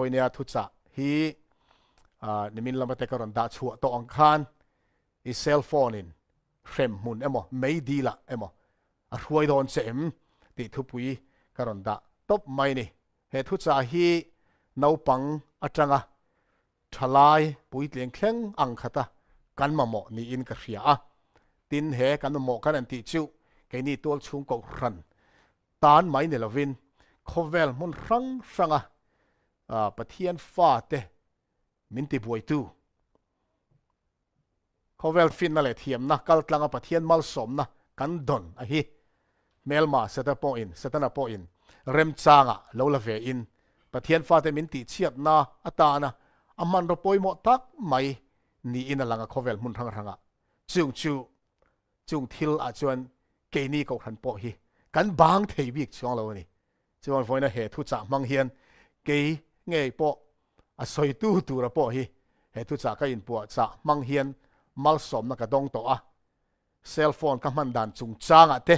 voi nia thu cha hi nimin lamate karon da chua to ang khan i cell phone in Hremhmun emaw Meidilah emaw Hruai don chem ti thu pui karon da top mai ni he thu cha hi naupang atanga thalai pui tleng thleng ang khata kan mamo ni in ka hria a tin he kan mo kan an ti chu ke ni tol chung ko ran tan mai ne lovin khovel mun rang ranga pathian fa te min ti buai tu khovel fin na le thiam na kal tlanga pathian mal som na kan don a hi melma seta po in setana po in rem changa lo la ve in pathian fa te min ti chiat na atana aman ro poimo tak mai ni in alanga khovel mun rang ranga chung thil a chuan ke ni ko khan po hi kan bang thei bik chuang lo ni chuan voina he thu cha mang hian ke ngei po a soi tu ra po hi he thu cha ka in po cha mang hian mal som na ka dong to a cell phone ka man dan chung changa te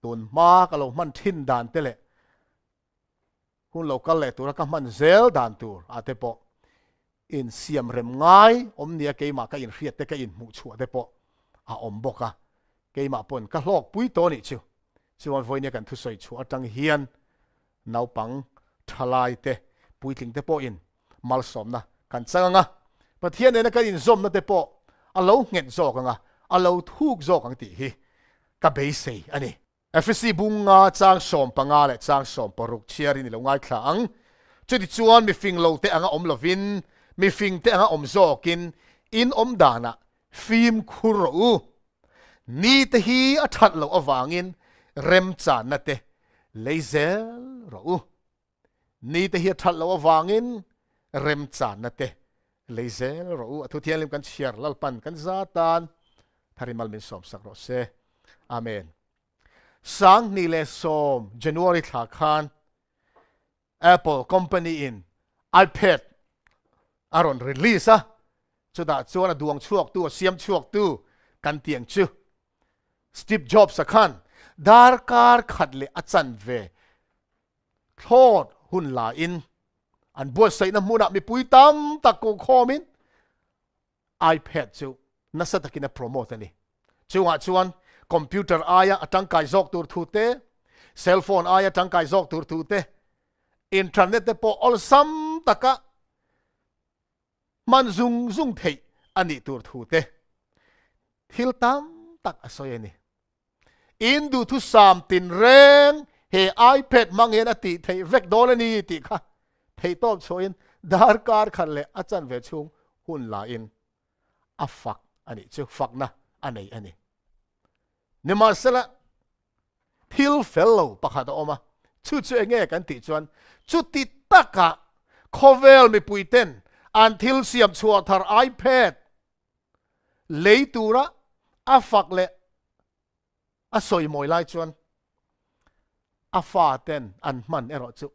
tun ma ka lo man thin dan te le hun local le tur ka man zel dan tur a te po in siam rem ngai om nia ke ma ka in riat te ka in mu chu te po a om boka ke ma pon ka hlok pui to ni chu chuan voinia kan thu soi chu atang hian naupang thalai te pui tling te po in mal som na kan changa pathian ena ka in zom na te po alo nget zo kanga alo thuk zo kang ti hi ka be sei ani fc bunga chang som panga le chang som poruk chiari ni lo ngai thlang chudi chuan mi fing lo te anga om lovin mi fing te anga om zo kin in om dana phim khuru ni te hi athat lo awangin rem chan na te leizel ro ni te hi athat lo awangin rem chan na te leizel ro athu thian lim kan chiar lalpan kan zatan tharimal min som sak ro se amen sang ni le som January tha khan Apple company in iPad aron release a chuda chuan duang chuak tu siam chuak tu kan tiang chu Steve Jobs a khan dar kar khatle achan ve thot hun la in an bo sai na muna mi pui tam tak ko khomin iPad chu nasa takina promote ani chuan computer aya atang kai zok tur thu te cell phone aya tang kai zok tur thu te internet te po all sam taka man zung thei ani tur thu te thil tam tak asoy ani in du thu sam tin reng he iPad mangen ati thei vek dolani ti kha thei top choin dar kar khan le achan ve chung hun la in afak ani chu fak na anei ani nimasela thil fellow pakhat oma chu nge kan ti chuan chu ti taka khovel mi puiten an thil siam chua thar iPad leitura afak le asoi moi lai chuan afa ten an man ero chu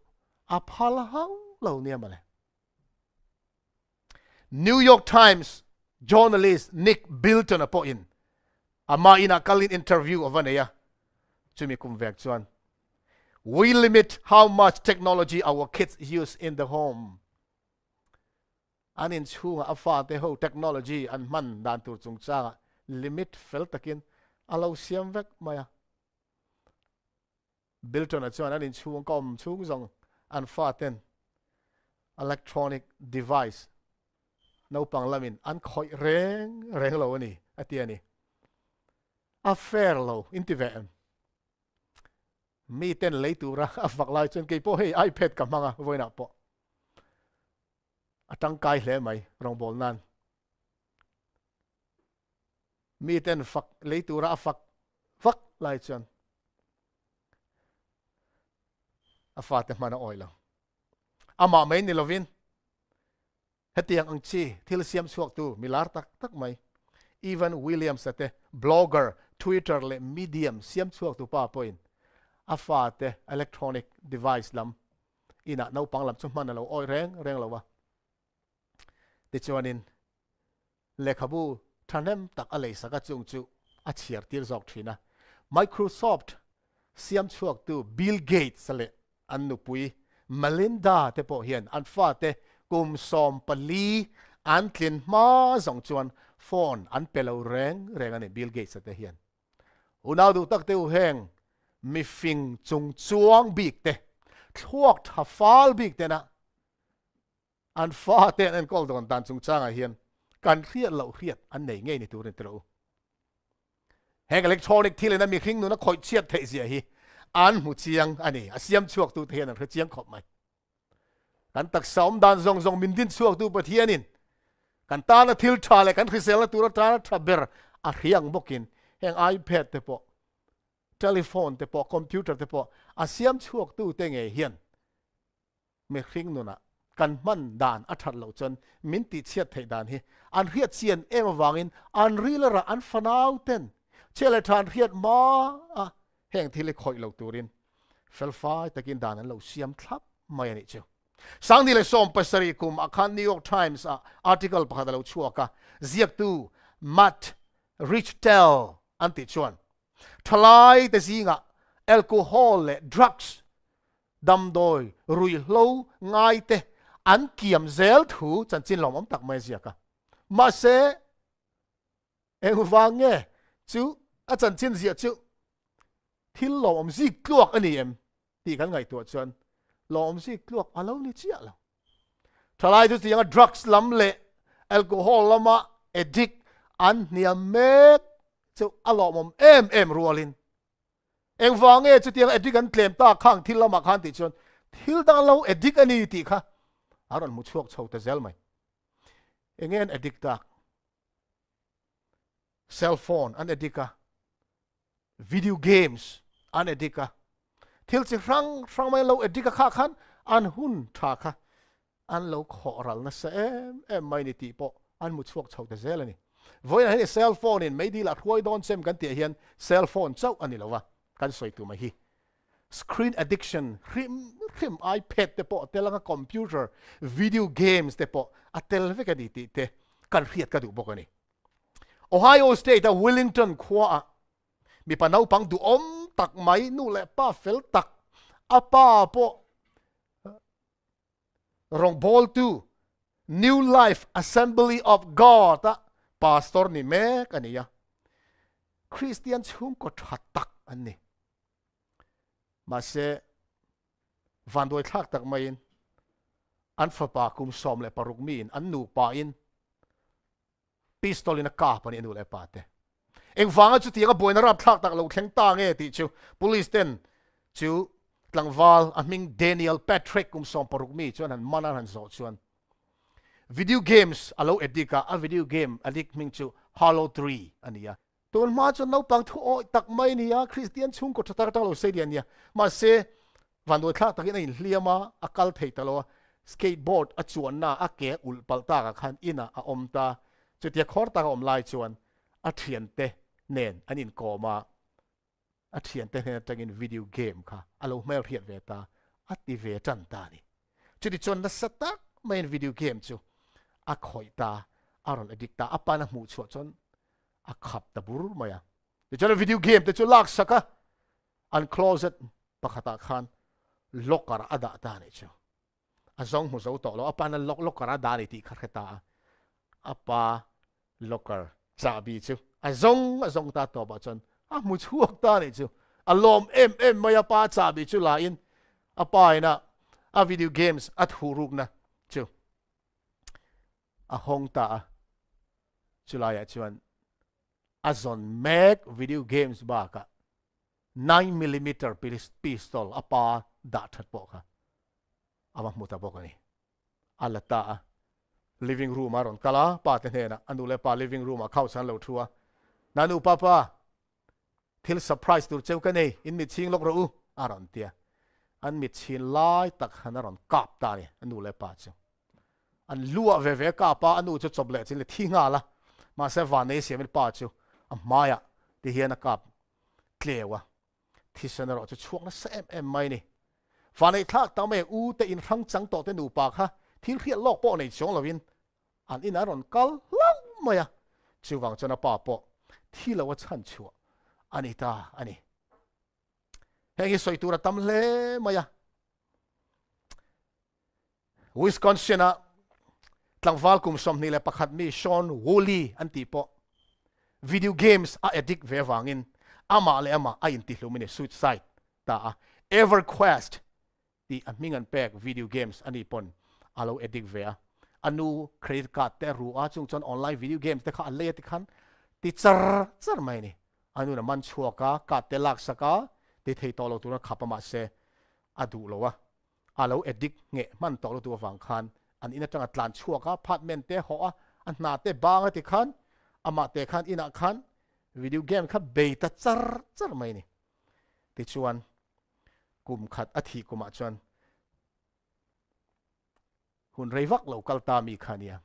aphal hau lo nia male New York Times journalist Nick Bilton apo in ama ina kalin interview of aneya chumi kumvek chuan we limit how much technology our kids use in the home anin chunga afa te ho technology an man dan tur chung cha limit fel takin alo siam vek maya Bilton a chuan anin chung kom chung zong an fa ten electronic device no pang lamin an khoi reng lo ani atiani a fair lo intivem mi ten leitura afak lai chun ke po hey iPad ka manga voina po atang kai hle mai rong bol nan mi ten fak leitura afak fak lai chun afa te mana oilo ama mai ni lovin hetiang ang chi thil siam chuak tu milar tak mai even Williams ate blogger Twitter le medium siam chuak tu pa point afa te electronic device lam ina no panglam chu man lo oi reng lo wa ti chuanin lekhabu thanem tak alei saka chung chu a chiar tir zok thina Microsoft siam chuak tu Bill Gates le an nu pui Melinda te po hian an fa te kum som pali an tlin ma zong chuan phone an pelo reng ani Bill Gates te hian unau du tak te u heng mi fing chung chuang bik te thuak tha fal bik te na an fa te an kol don dan chung changa hian kan riat lo riat an nei ngei ni turin tro heng electronic thil na mi khring nu na khoi chiat thei zia hi an mu chiang ani asiam chuak tu hian an kha chiang khop mai kan tak saum dan zong zong min din chuak tu pathianin kan ta na thil tha le kan khisel tu ra ta tha ber a riang bokin heng iPad te po telephone te po computer te po asiam chuak tu te nge hian mi khring nu na kan man dan a that lo chon min ti chiat thei dan hi an riat chian wangin an rilera an fanau ten chele than riat ma a heng thile khoi lo turin felfai takin dan an lo siam thlap mai ani chu sang ni le som pasari kum akhan New York Times article pakhat lo chuaka ziak tu Matt Richtel anti chuan thalai te zinga alcohol le drugs dam doi rui lo ngai te an kiam zel thu chan chin lom tak mai ziaka ma se wange chu a chan chin zia chu thil lom zi kluak ani em ti kan ngai tu chuan lom zi kluak alo ni chia lo thalai tu zinga drugs lam le alcohol lama addict an niam mek chu alom em rualin wange chu tiang addict an claim ta khang thil lama khan ti chuan thil dang lo addict ani ti kha aron mu chuak chho ta zel mai engen addict ta cell phone an addict ka video games an addict ka thil chi rang mai lo addict ka kha khan an hun tha kha an lo khoral na sa em mai ni ti po an mu chuak chho ta zel ani voina he cell phone in Meidilah Hruai don sem kan ti hian cell phone chau ani lowa kan soi tu mai hi screen addiction hrim iPad te po telanga computer video games te po atel ve ka di ti te kan riat ka du bok ani Ohio State a Wellington khwa mi panau pang du tak mai nu le pa fel tak apa po rong bol tu New Life Assembly of God pastor ni me kaniya Christian chung ko thatak ani ma se van doi thak tak mai in an fa pa kum som le paruk mi in an nu pa in pistol in a ka pani nu le pa te eng wanga chu ti ga boina rap thak tak lo thleng ta nge ti chu police ten chu tlangwal a ming Daniel Patrick kum som paruk mi chuan an mana han zo chuan video games alo edika a video game adik ming chu Halo 3 ania ton ma chu no pang thu o tak mai nia Christian chung ko thata ta lo se dia nia ma se van do thak takin in hliama akal thei ta lo skateboard a chuan na a ke ul pal ta ka khan ina a om ta chu tia khor ta om lai chuan a thian te nen anin ko ma a thian te nen tangin video game kha alo mel hiat ve ta ati ve chan ta ni chu di chon na satak main video game chu a khoi ta aron addict ta apana mu chu chon a khap ta bur maya de chon video game te chu lak saka an closet pakhata khan lokar ada ta ni chu a zong mu zo to lo apana lokar ada ni ti khata apa lokar chabi chu a zong ta to ba chon a mu chuak ta ni chu alom em maya pa chabi chu la in apa ina a video games at huruk na chu a hong ta chulaya chuan a zon make video games ba ka 9mm pistol apa da that po ka ama muta po ka ni alata living room aron kala pa te na anu le pa living room a khau san lo thua nanu papa thil surprise tur cheu ka nei in mi ching lok ro u aron tia an mi chin lai tak hanaron kap ta ni anu le pa chu an lua ve ka pa anu chu choble chin le thinga la ma se van nei se mi pa chu a maya ti hian a kap klewa thisan ro chu chuak na sem em mai ni van nei thak ta me u te in rang chang to te nu pa kha thil riat lok po nei chong lovin an in aron kal lau maya chu wang chana pa po thila wa chan chu anita ani hei soi tu ra tam le maya Wisconsin a tlangwal kum som ni le pakhat mi Sean Woolley an ti po video games a addict ve wangin ama le ama a in ti hlumini suicide ta EverQuest ti amingan pek video games ani pon alo addict ve anu credit card te ru a chung chon online video games te kha le ti khan ti char mai ni anu na man chuaka ka te lak saka ti thei to lo tu na khapa ma se adu lo wa alo addict nge man to lo tu wang khan an ina tang atlan chuaka apartment te ho a an na te bang ti khan ama te khan ina khan video game kha be ta char mai ni ti chuan kum khat athi kuma chuan hun reivak lo kalta mi khania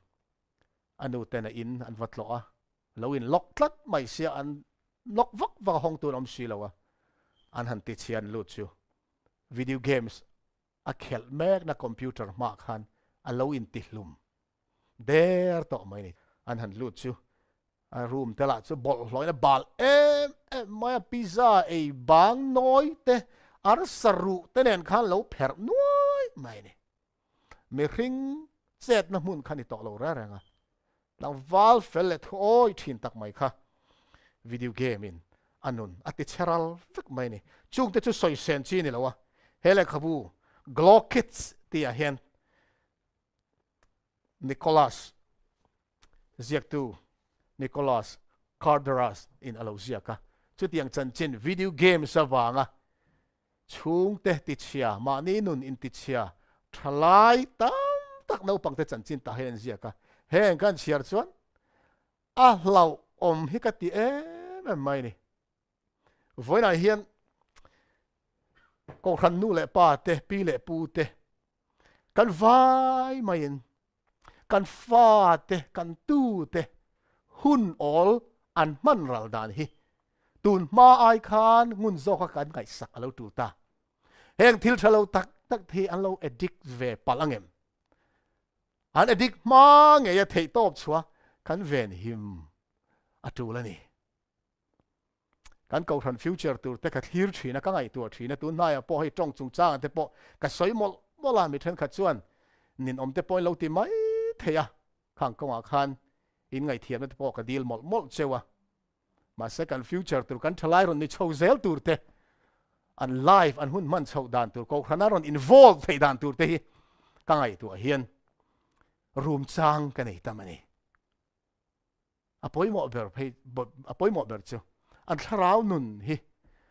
anu te na in an vatlo a lo in lok tlat mai sia an lok vak va hong tu om si lo a an han ti chian lu chu video games a khel mek na computer ma khan alo in ti hlum der to mai ni an han lu chu a room te la chu bol hloi na bal mai pizza e bang noi te ar saru te nen khan lo pher noi mai ni me ring set na mun khan i to lo ra ranga lang val fel thoi thin tak mai kha video game in anun ati cheral fik mai ni chung te chu soi sen chi ni lo wa hele khabu glock kids ti a hen Nicholas Carderas in Alosiaka chu tiang chan chin video game sawanga chung te ti chia ma ni nun in ti chia thalai tam tak no pang te chan chin ta hen ziaka hen kan chiar chuan a hlau om hi ka ti mai ni voina hian ko khan nu le pa te pi le pu te kan vai mai in kan fa te kan tu te hun all an man ral dan hi tun ma ai khan ngun zo ka kan ngai sak alo tu ta heng thil thalo tak thi an lo addict ve palangem an addict ma nge ya thei top chua kan ven him atu la ni kan ko than future tur te ka thir thina ka ngai tu thina tu na ya po hei tong chung chang te po ka soi mol mola mi then kha chuan nin om te point lo ti mai theya khang ko khan in ngai thiam te po ka deal mol chewa ma second future tur kan thalai ron ni chozel tur te an live an hun man chho dan tur ko khana ron involve thei dan tur te hi ka ngai tu hian room chang ka nei tamani apoi mo ber chu an tharau nun hi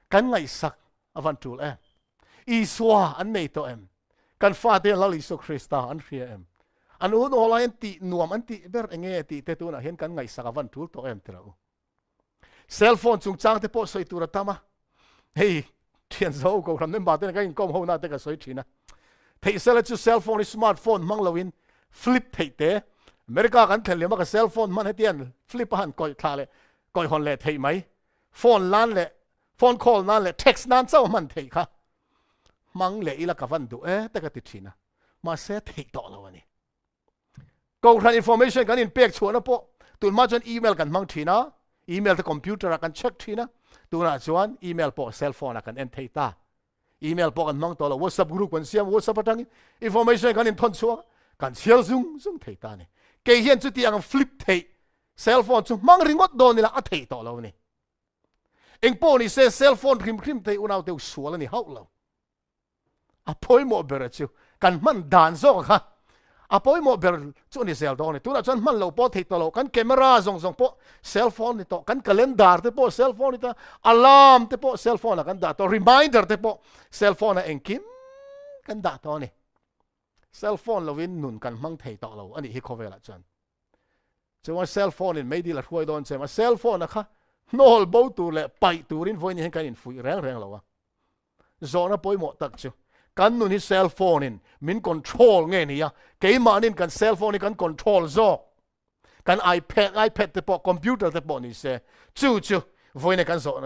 kan ngai sak avan tul iswa an nei to em kan fa te lali so Krista an ria em an un online ti nuam an ti ber enge ti te tu na hian kan ngai sak avan tul to em trau cell phone chung chang te po soi tur tama hei thian zo ko ram nem ba te ka in kom ho na te ka soi thina thei sel chu cell phone smartphone mang lowin flip thei te America kan thel ma ka cell phone man hetian flip han koi thla le koi hon le thei mai phone lan le phone call nan le text nan chau man thei kha mang le ila ka van du te ka ti thina ma se thei to lo ani ko ran information kan in pek chuan po tun ma chon email kan mang thina email the computer kan check thina tuna chuan email po cell phone kan en thei ta email po kan mang to lo WhatsApp group kan siam WhatsApp atang information kan in thon chuan kan sial zung thei ta ni ke hian chu ti ang flip thei cell phone chu mang ringot do ni la a thei to lo ni eng po ni se cell phone khim thei unau teu sual ni hau lo a poi mo ber chu kan man dan zo kha a poi mo ber chu ni cell do ni tu na chan man lo po thei to lo kan camera zong po cell phone ni to kan calendar te po cell phone ni ta alarm te po cell phone kan da to reminder te po cell phone eng kim kan da to ni cell phone lovin nun kan mang thei to lo ani hi khovela chan chuan cell phone in Meidilah Hruai don chema cell phone kha nol bo tu le pai turin voin hen kan in fui reng lo wa zona poi mo tak chu kan nun hi cell phone in min control nge ni ya ke manin kan cell phone kan control zo kan ipad te po computer te po ni se chu voin kan zo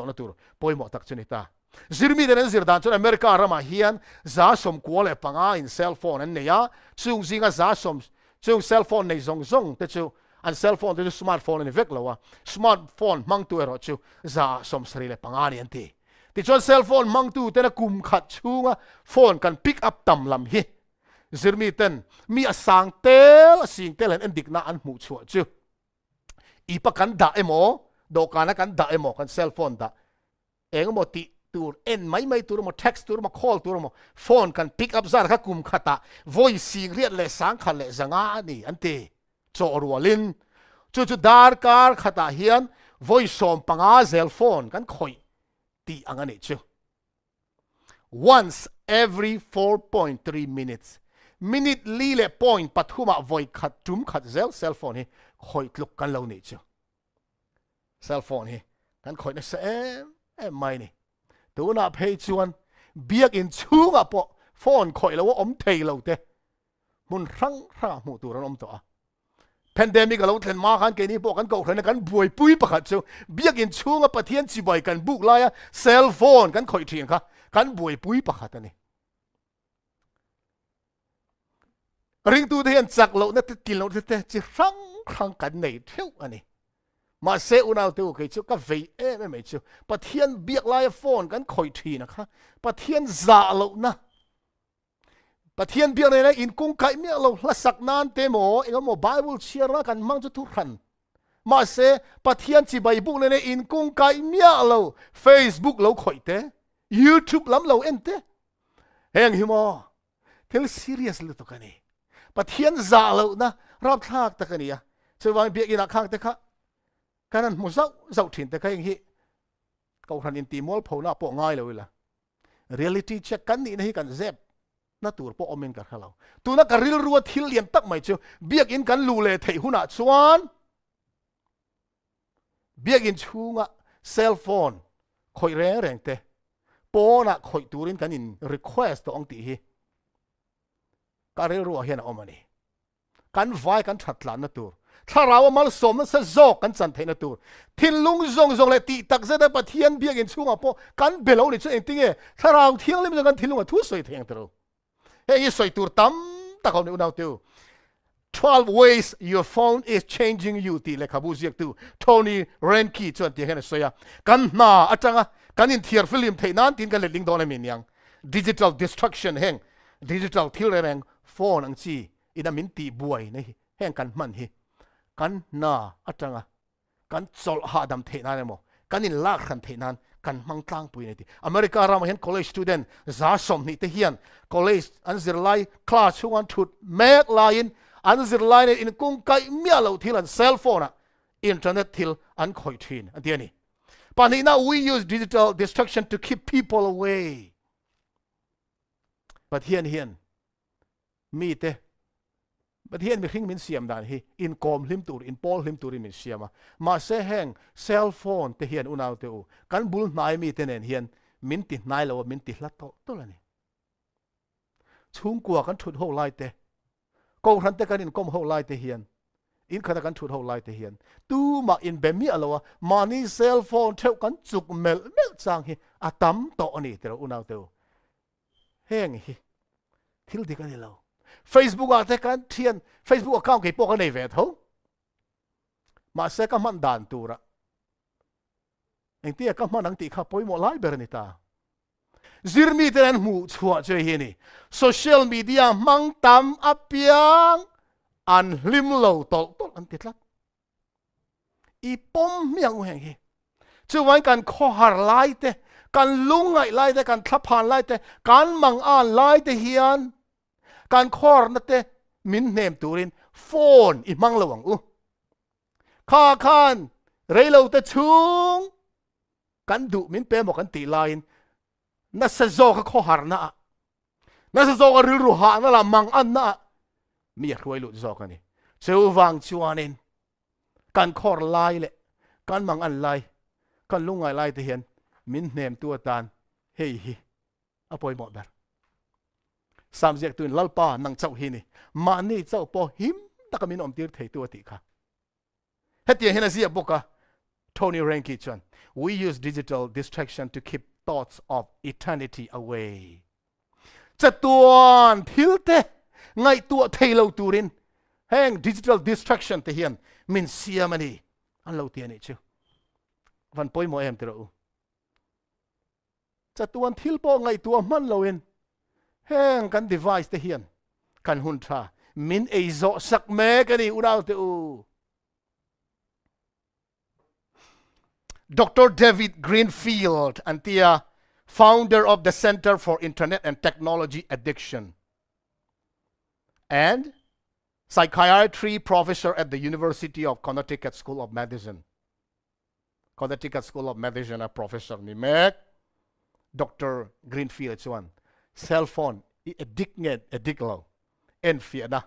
na tur poi mo tak chu ni ta zirmi den zir dan chon America rama hian za som kwale panga in cell phone an neya chung zinga za som chung cell phone nei zong te chu an cell phone te smartphone ni vek lawa smartphone mang tu ero chu za som sri le panga ni anti ti chon cell phone mang tu te na kum khat chunga phone kan pick up tam lam hi zirmi ten mi asang tel sing tel en dik na an mu chua chu ipa kan da emaw do kana kan da emaw kan cell phone da eng mo ti tur en mai tur mo text tur mo call tur mo phone kan pick up zar kha kum khata voice sing riat le sang kha le zanga ni ante cho rualin chu chu dar kar khata hian voice som panga cell phone kan khoi ti angani chu once every 4.3 minutes minute li le point pathuma voi khat tum khat zel cell phone hi khoi tluk kan lo ni chu cell phone hi kan khoi na se em mai ni tu na phei chuan biak in chunga po phone khoi lo om thei lo te mun rang ra mu tu ran om to a pandemic lo thlen ma khan ke ni po kan ko khana kan buai pui pakhat chu biak in chunga pathian chi bai kan buk la ya cell phone kan khoi thing kha kan buai pui pakhat ani ring tu hian chak lo na te til lo te chi rang kan nei theu ani mà sẽ unau tu cái chú các vị em mấy chú bắt thiên biết lại phone cái khởi thủy nè khá bắt thiên giả lộ na bắt thiên biết này in cung cái miệng lộ là sắc nan thế mồ anh mo Bible share na kan mang cho thu khăn mà sẽ bắt thiên chỉ bài book này in cung cái miệng lộ Facebook lộ khởi thế YouTube lắm lộ en thế hèn hi mo thế serious lộ to cái này bắt thiên giả lộ na rap thak ta cái này à chứ vang biết in khang thế khá cái này một dạo thiền tại cái gì câu thần in tìm mol phô na bộ ngay rồi là reality check cái này cái dẹp na tour po omen cả khalo tu na cái real ruột thil liền tắc mày chứ biết in cái lù lệ thấy huna chuan biết in chung á cell phone khoi rẻ rèn te po na khoi turin cái in request to ông tỷ hi cái real ruột hiện omani cái vai cái thật là na tourถ้าเรามาสมนั้นจะจอกกันจันเทนตัวทิ้งลุงจงเลยตีตักจะได้ปะเทียนเบียกินช่วงอ่ะพอกันเบลล์นี่ช่วยเองทิ้งถ้าเราทิ้งเลยมันจะกันทิ้งลุงอ่ะทุกสวยเทียงตัวเฮ้ยสวยตัวตั้มตะเขาเนี่ยเอาตัว12 ways your phone is changing you ตีเลยขับบุษยกตัวโทนี่เรนคีจวนเทียงให้สวยกันน่าอาจารย์กันอินเทียร์ฟิล์มเทนั้นทิ้งกันเลยลิงก์โดนเลยมินยัง digital destruction แห่ง digital ทิ้งเลยแรงโฟนอังจีอินามินตีบวยนี่แห่งกันมันฮีกันน่าอาจารย์กันโซลหาดำเทนันเองมั้งกันอินลากขันเทนันกันมังตั้งปุยนี่ที่อเมริกาเราเห็น college student จ้าสมนี่ที่เฮียน college อันสิรไลคลาสช่วงชุดแมกไลน์อันสิรไลเนี่ยอินกุ้งไก่เมียเราที่ลันเซลโฟนอ่ะอินเทอร์เน็ตที่อันคอยทีนอันเดียนี่ป่านนี้นะ we use digital destruction to keep people away ประเทศเฮียนมีเตประเทศมีขิงมินเสียมด่านฮีอินคอมลิมตูร์อินพอลลิมตูร์มินเสียมาเสแห่งเซลโฟนเตเฮียนอุณาวเตอูกันบุลนายมีเตเนนเฮียนมินติดนายแล้วมินติดละโตละนี่ชุ่งกัวกันถุดโฮไลเตกูรันเตกันอินคอมโฮไลเตเฮียนอินขณะกันถุดโฮไลเตเฮียนตูมาอินเบมีอะไรวะมานี่เซลโฟนเท่ากันจุกเมลจางฮีอาตัมโตนี่เตอุณาวเตอูแห่งฮีทิลดีกันนี่เราFacebook อ่ะแต่กันเทียน Facebook account กี่พวกกันในเวทเขามาเสกมันด่านตัวละเองที่ก็มันนั่งตีข้าพอยหมดไลฟ์เบอร์นี่ตาซิร์มีแต่นั้นหูชัวเจอเฮนี่โซเชียลมีเดียมังตามอัพยังอันลิมโลตอลอันติดละอีปมเมียงแห่งเฮจะไว้การข้อหาไลฟ์แต่การลุงไงไลฟ์แต่การทับผ่านไลฟ์แต่การมังอ่านไลฟ์แต่เฮียนการคอร์นั่นเตมินเนมตูรินโฟนอีมังระวังข้าขันเรย์เราเตชุงกันดุมินเปหมกันตีไลน์นั่นเซโซก็ข้อหานะนั่นเซโซก็ริรุหานั่นละมังอันนะมีอยากรวยหลุดโซกันนี่เจ้าวังชวนินการคอร์ไลน์เลยการมังอันไลน์การลุงไงไลน์เตียนมินเนมตัวตานเฮ้ยอภัยหมดแบบสามเสียงตัวลัลป้านังเจ้าหินี่มานี่เจ้าปอหิมตะกมินอมตีร์เทตัวติค่ะเฮตียเห็นสิบอกว่าโทนี่เรนกิชัน we use digital distraction to keep thoughts of eternity away จะตัวทิลเตไงตัวเทเลวตูรินแห่ง digital distraction เทียนมินเสียมันนี่อันเราเทียนนี่ชิววันป่วยหมอเอ็มเตอร์จะตัวทิลปอไงตัวมันเราเองแห่งกัน device เทียน kan hun tha min ei zo sak me kani unau te u Dr. David Greenfield antia founder of the Center for Internet and Technology Addiction and psychiatry professor at the University of Connecticut School of Medicine. Connecticut School of Medicine a professor ni mek Dr. Greenfield chuan cell phone I addict lo en fiana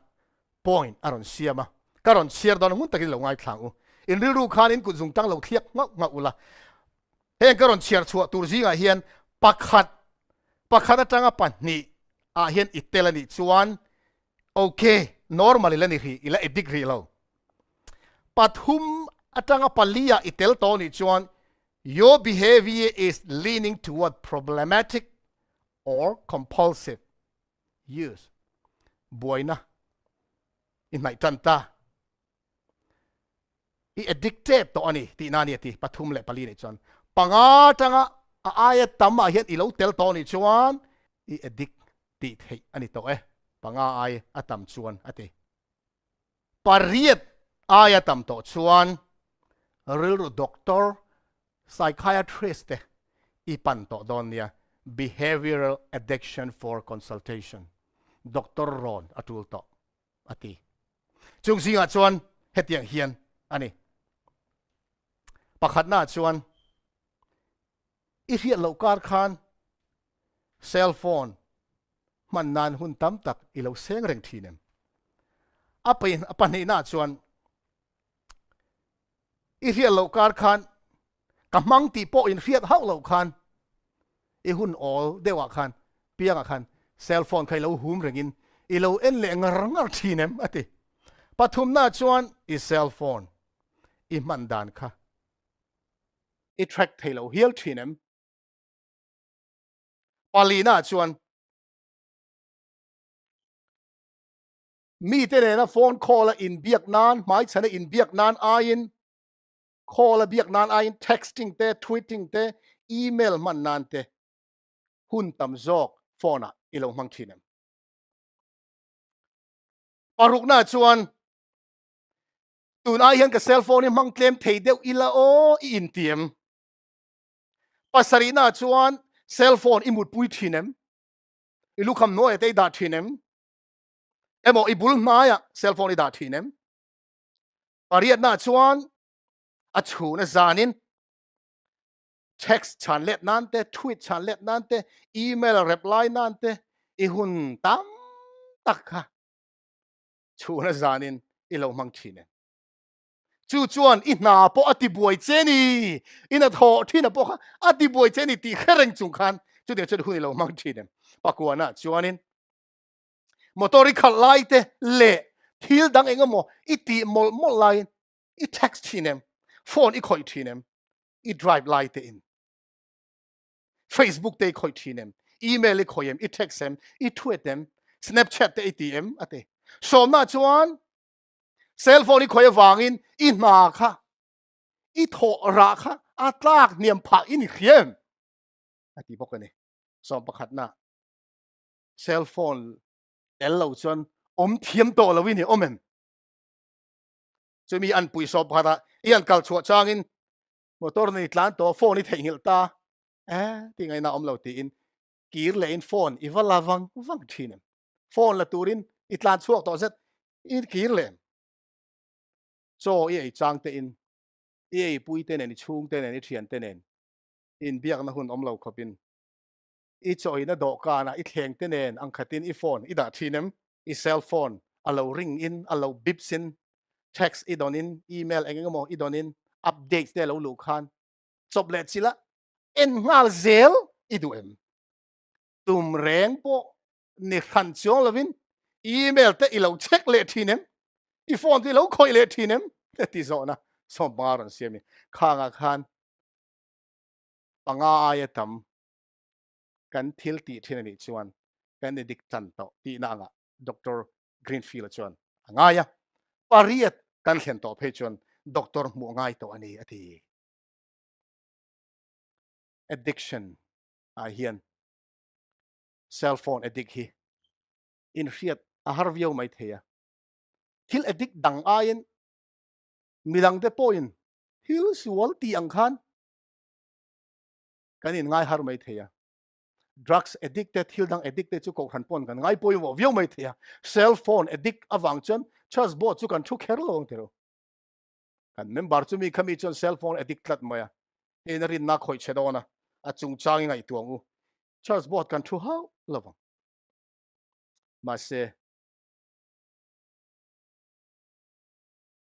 point aron siama karon share don mun takin lo ngai thlang u in ru khan in ku jung tang lo thiak ngak ula he karon share chu tur zinga hian pakhat atanga pani a hian itelani chuan okay normally lani hi ila addict ri lo pathum atanga palia itel to ni chuan your behavior is leaning toward problematic or compulsive use boina in my tanta I addicted to ani ti nani ti pathum le pali ni chuan panga tanga a aya tama hian ilo tel to ni chuan I addict ti thei ani to panga ai atam chuan ate pariat aya tam to chuan real doctor psychiatrist I pan to don nia behavioral addiction for consultation Dr. Ron atul to ati chung singa chuan hetiang hian ani pakhat na chuan I hiat lo kar khan cell phone man nan hun tam tak I lo seng reng thinem apan hi na chuan I hiat lo kar khan kamang ti po in hiat hau lo khan I hun all dewa khan pianga khan cell phone khai lo hum rengin I lo en le ngar thinem ati pathum na chuan I cell phone I man dan kha I track thei lo hial thinem palina chuan mi te na phone call in biak nan mai chana in biak nan ain call biak nan ain texting te tweeting te email man nan te hun tam zok phone a I lo mang thinem paruk na chuan tun ai hian ka cell phone ni mang claim thei deuh ila o I in tiam pasari na chuan cell phone I mut pui thinem I lukham no e te da thinem emo I bul maya cell phone I da thinem pariat na chuan a chu na zanin text chan let nante tweet chan let nante email reply nante I hun tam takha chu na zanin I lo mang thine chu chuan I na po ati buai cheni ina tho thina po ati buai cheni ti khereng chung khan chu de chu hun I lo mang thine pakwana chuanin motori khal lai te le thil dang engamo iti mol lai I text thinem phone I khoi thinem I drive lai te in Facebook te khoi thinem email I khoyem I text em I tweet them Snapchat te ATM ate so na chuan cell phone I khoy wangin I na kha I tho ra kha atlak niam pha in khiem ati bokani so pakhat na cell phone tel lo chuan thiam to lo win omem chumi an pui so phara I an kal chuo changin motor ni tlan to phone I thengil ta ti ngai na lo ti in kir le in phone I vala wang thinem phone la turin I tlan chuak to zet in kir le so I chang te in I pui te nen I chung te nen I thian te nen in biak na hun lo khopin I choi na do ka na I theng te nen ang khatin I phone I da thinem I cell phone alo ring in alo bip sin text I don in email engemo I don in updates te lo lu khan chop let sila en ngal zel I du em tum reng po ni khan chong lovin email te I lo check le thinem I phone te lo khoi le thinem te ti zona so baron siami khanga khan panga ayatam kan thil ti thinani chuan kan dik chan to ti na nga Dr. Greenfield chuan angaya pariat kan thlen to phe chuan Dr. mu ngai to ani ati addiction a hian cell phone addict hi in riat har viau mai thea thil edik dang ain milang te poin thil sual ti ang khan kanin ngai har mai thea drugs addicted thil dang addicted chu ko khan pon kan ngai poi wo viau mai thea cell phone addict awang chon chas bo chu kan thu kher lo tero kan member chu mi khami chon cell phone addict lat maya enarin na khoi chedona a chung changi ngai tuangu chas bo kan thu hau lovang ma se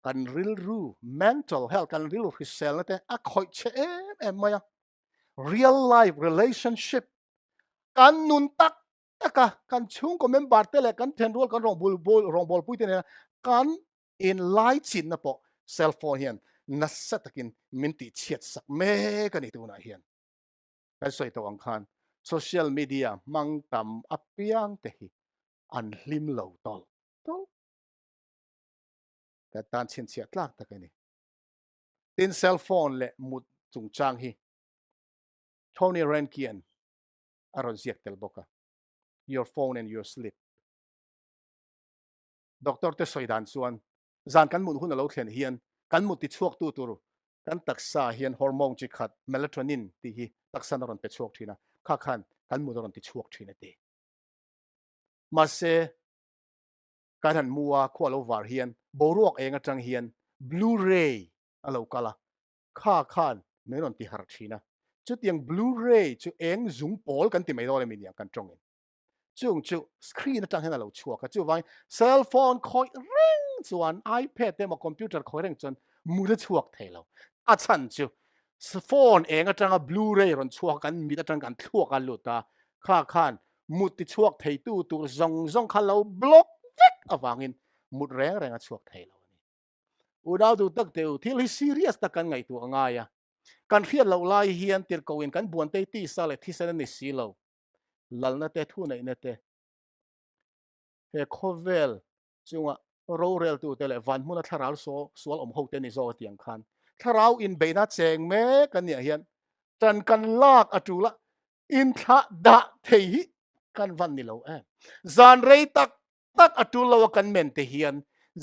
kan ril ru mental health kan ril ru sel na te a khoi che em maya real life relationship kan nun tak taka kan chung ko member te le kan then rol kan rong bol pui te ne kan in lai chin na po cell phone hian na satakin minti chiat sak me kan itu na hian kan soi to ang khan social media mang tam apiang te hi an hlim lo tol tol ka tan chin chiat lak ta ni tin cell phone le mut chung chang hi Tony Rankian aron ziak tel boka your phone and your sleep doctor te soidan chuan zan kan mun hun lo thlen hian kan mu ti chuak tu tur kan taksa hian hormone chi khat melatonin ti hi taksa ron pe chuak thina kha khan kan mu ron ti chuak thina te ma se kan han muwa khwalo war hian boruak enga tang hian blu-ray alo kala kha khan me ron ti har thina chu tiang blu-ray chu eng zung pol kan ti mai dole min yang kan tong chung chu screen atang hen alo chuak ka chu vai cell phone khoi ring chuan ipad te ma computer khoi reng chon mu de chuak thelo a chan chu phone eng atang a blu-ray ron chuak kan mi atang kan thuak a luta kha khan mut ti chuak thei tu tur zong zong kha lo block vek awangin mut reng reng a chuak thelo udau du tak teu thil hi serious ta kan ngai tu anga ya kan khiat lo lai hian tir ko in kan buan te ti sa le thi sa ni si lo lal na te thu nei na te he khovel chunga rorel tu te le van hmuna tharal so sual om ho te ni zo tiang khan tharau in beina cheng me kan nia hian tan kan lak atula in tha da thei kan van ni lo zan rei tak tak atul lo kan men te hian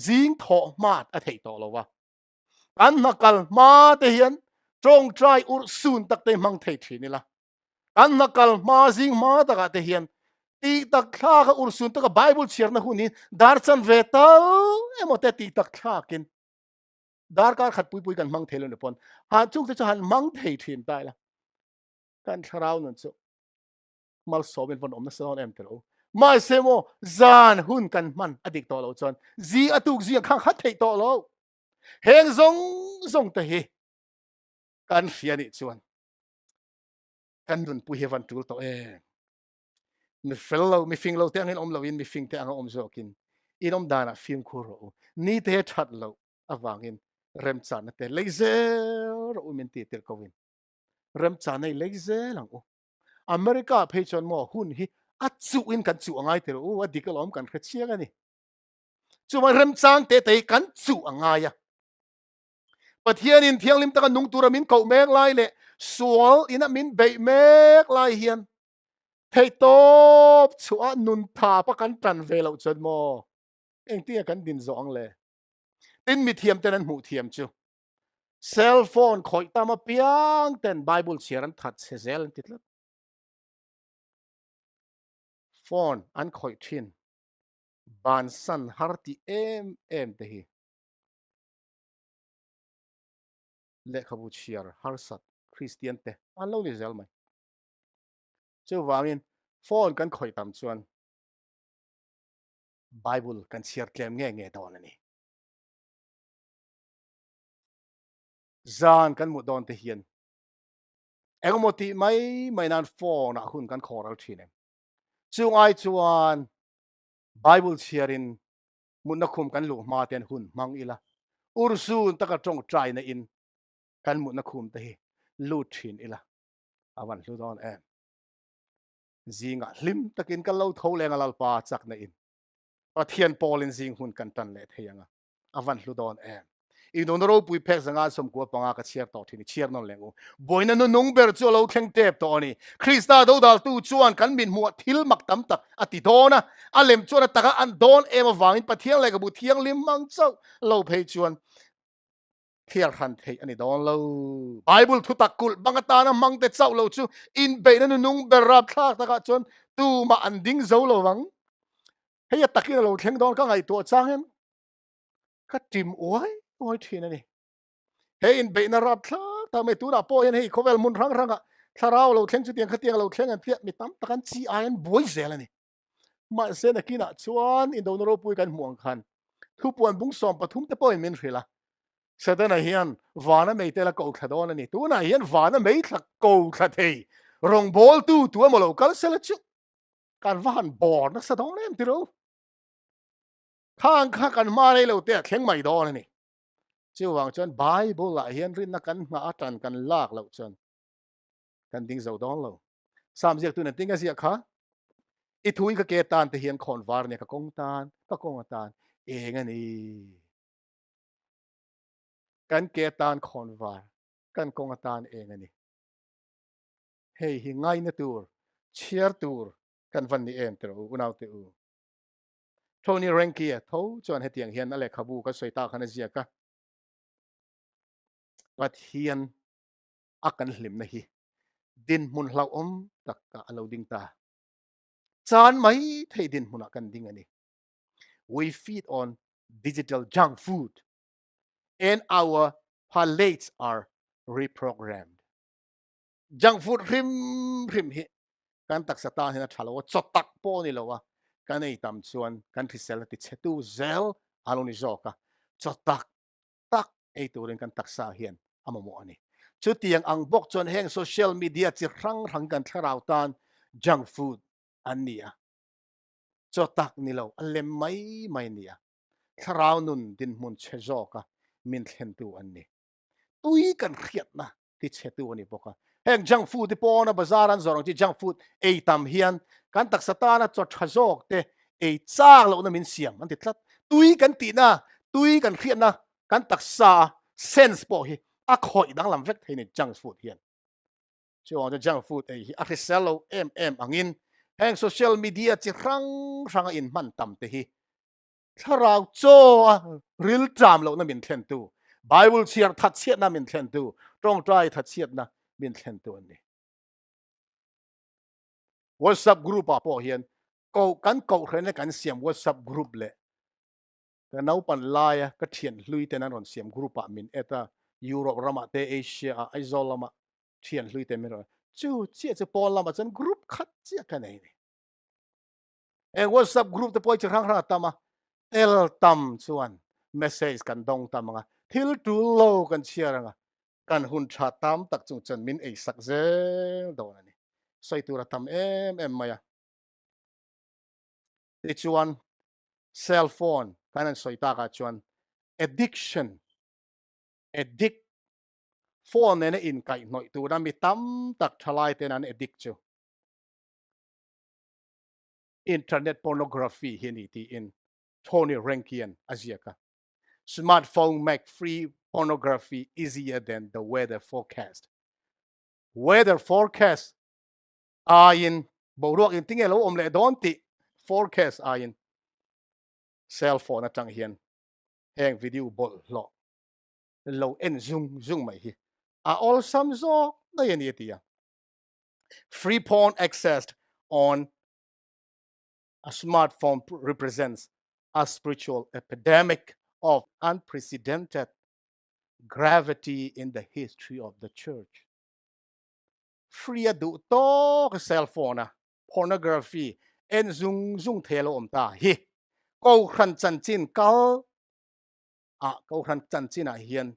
jing tho mat a thei to lo wa an nakal ma te hian trong trai ur sun tak te mang thei thi ni la an nakal ma jing ma ta ka te hian ti tak thla ka ur sun ta ka bible chiar na hunin dar chan ve tal emote ti tak thla kin dar ka khat pui pui kan mang thei lo ne pon ha chung te chan mang thei thin tai la kan tharau nan chu mal soben von om na son em telo mai semo zan hun kan man adik to lo chon zi atuk zi khang khat thei to lo heng zong zong te hi kan fiani chuan kan run pu hevan tul to mi fellow mi fing lo te angin om lo in mi fing te anga om zokin inom dana film khuro ni te that lo awangin rem chan te leizer ro min ti tel kowin rem chan nei leizer lang America phechon mo hun hi a chu in kan chu angai te ro wa dikalom kan khachia ga ni chu ma rem chang te te kan chu anga ya pathian in thianglim ta nung turamin ko mek lai le sual ina min be mek lai hian thei top chua nun tha pa kan tran ve lo chon mo eng tia kan din zong le tin mi thiam ten an mu thiam chu cell phone khoi ta ma piang ten bible chiaran that se zel titla phone an khoi thin ban san har ti em te hi le khabu chiar har sat christian te an lo ni zel mai chu wangin phone kan khoi tam chuan bible kan chiar tlem nge nge don ani zan kan mu don te hian engmoti mai nan phone a hun kan khoral thinem chung ai chuan bible chiarin mun na khum kan lu ma ten hun mang ila ursun taka tong trai na in kan mun na khum te hi lu thin ila awan lu don zinga hlim takin kan lo tho lenga lalpa chak na in pathian polin zing hun kan tan le theyanga awan lu don ino no ro pui pek zanga som ko panga ka chiar to thini chiar non lengu boina no nung ber chu lo thleng tep to ani krista do dal tu chuan kan min mu thil mak tam tak ati dona alem chuan taka an don em awangin pathiang le ka bu thiang lim mang chau lo phei chuan thiar han thei ani don lo bible thu takul bangata na mang te chau lo chu in be na nung ber rap thak taka chuan tu ma an ding zo lo wang hei takin lo thleng don ka ngai to changen ka tim oi thina ni hei in be na rap thak ta me tu na po hen hei khovel mun rang rang a tharau lo thleng chu tiang khatiang lo thleng an thiat mi tam takan chi ayan boi zel ani ma se na kina chuan in do ro pui kan muang khan thu puan bung som pathum te po in min rila sada na hian vana mei te la ko thadon ani tu na hian vana mei thak ko thei rong bol tu mo lo kal sela chu kan van bor na sadong lem ti ro khang kha kan ma nei lo te thleng mai don ani chu wang chuan bible la hian rin na kan nga atan kan lak lo chuan kan ding zo don lo sam ziak tu na tinga zia kha i thui ka ke tan te hian khon var ne ka kong tan eng ani kan ke tan khon var kan kong tan eng ani hei hi ngai na tur chiar tur kan van ni em tro unau te u Tony Rankia tho chuan he tiang hian ale khabu ka soita khana zia ka pat hian akan hlim na hi din mun hlau tak ka alo ding ta chan mai thei din huna kan ding ani we feed on digital junk food and our palates are reprogrammed junk food hrim hi kan tak sata hina thalo chotak po ni lowa kan ei tam chuan kan thisel ti chetu zel aloni zoka chotak tak ei turin kan taksa hian amamo ani chu tiang ang bok chuan heng social media chi rang kan tharau tan junk food ania chotak ni lo alem mai nia tharau nun din mun chezoka min thlen tu ani tui kan khiat na ti chetu ani boka heng junk food ti pona bazaran zorong ti junk food ei tam hian kan tak satana chot thazok te ei chang lo na min siam an ti tlat tui kan ti na tui kan khiat na kan tak sa sense po hi a khoi dang lam vek thein junk food hian chuan the junk food ei a reselo angin heng social media chi rang in man tam te hi tharau cho ril cham lo na min thlen tu bible chiar that chiat na min thlen tu tong trai that chiat na min thlen tu ani WhatsApp group a po hian ko hren kan siam WhatsApp group le ka nau pan laia ka thian hlui te nan ron siam group a min eta Europe rama te Asia a aizol lama thian hlui te min ron chu chu pol lama chan group khat chia ka nei ni WhatsApp group te poi chi rang tama el tam chuan message kan dong tamanga thil tu lo kan chiaranga kan hun tha tam tak chung chan min ei sak zel do ani soi tu ra tam em maya ti chuan cell phone kanan soi ta ka chuan addiction addict phone ne in kai noi tu na mi tam tak thalai ten an addict chu internet pornography hini ti in Tony Rankian Aziaka smartphone make free pornography easier than the weather forecast in boruak in tingelo omle don ti forecast in cell phone na tang hian heng video bol lo en zoom mai hi a all some zo na yani tia free porn accessed on a smartphone represents a spiritual epidemic of unprecedented gravity in the history of the church free adu to cell phone pornography en zoom thelo ta hi ko khan chan chin kal ko khan chan chin a hian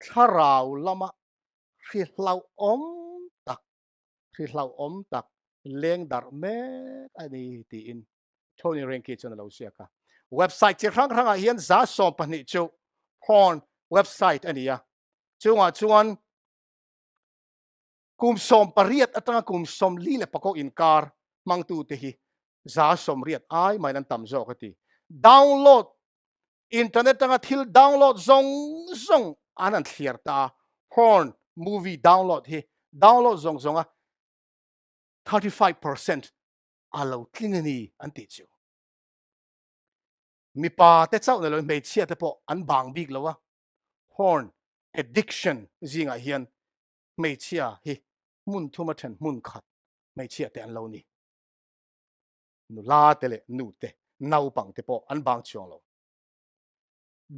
tharau lama khi hlau om tak leng dar me ani ti in Tony Rankin chon lo sia ka website chi rang a hian za som pani chu porn website ania chuan kum som pariat atanga kum som li le pako in kar mang tu te hi za som riat ai mai nan tam zo ka ti download internet tanga thil download zong anan thliar ta porn movie download hi download zonga 35% alo tlingani anti chu mi pa te chau na lo mei chia te po an bang big lo wa porn addiction zinga hian mei chia hi mun thuma then mun khat mei chia te an lo ni nu la te le nu te nau pang te po an bang chuang lo